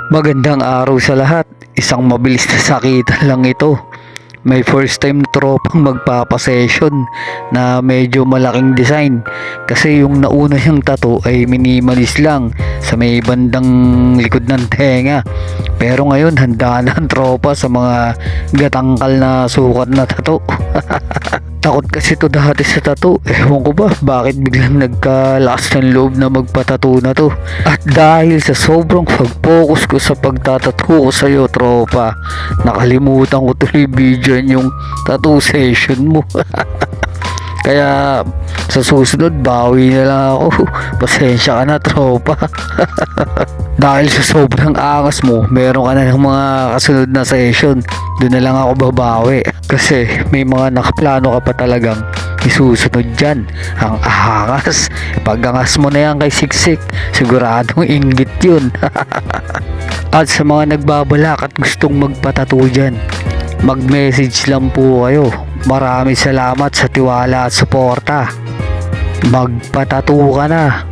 Magandang araw sa lahat. Isang mabilis na sakitan lang ito. May first time na tropang magpapasession na medyo malaking design. Kasi yung nauna siyang tattoo ay minimalist lang sa may bandang likod ng tenga. Pero ngayon handa na ang tropa sa mga gatangkal na sukat na tattoo. Takot kasi to dati sa tattoo. Ewan ko ba bakit biglang nagkalakas ng loob na magpatattoo na to. At dahil sa sobrang pag-focus ko sa pagtatattoo ko sa'yo tropa, nakalimutan ko tuloy video yung tattoo session mo. Kaya sa susunod bawi na lang ako. Pasensya ka na tropa. Dahil sa sobrang angas mo, meron ka na ng mga kasunod na session. Doon na lang ako babawi. Kasi may mga nakaplano ka pa talagang isusunod dyan. Ang angas. Pag angas mo na yan kay Siksik, siguradong inggit yun. At sa mga nagbabalak at gustong magpatattoo dyan, mag-message lang po kayo. Maraming salamat sa tiwala at suporta. Magpatattoo ka na.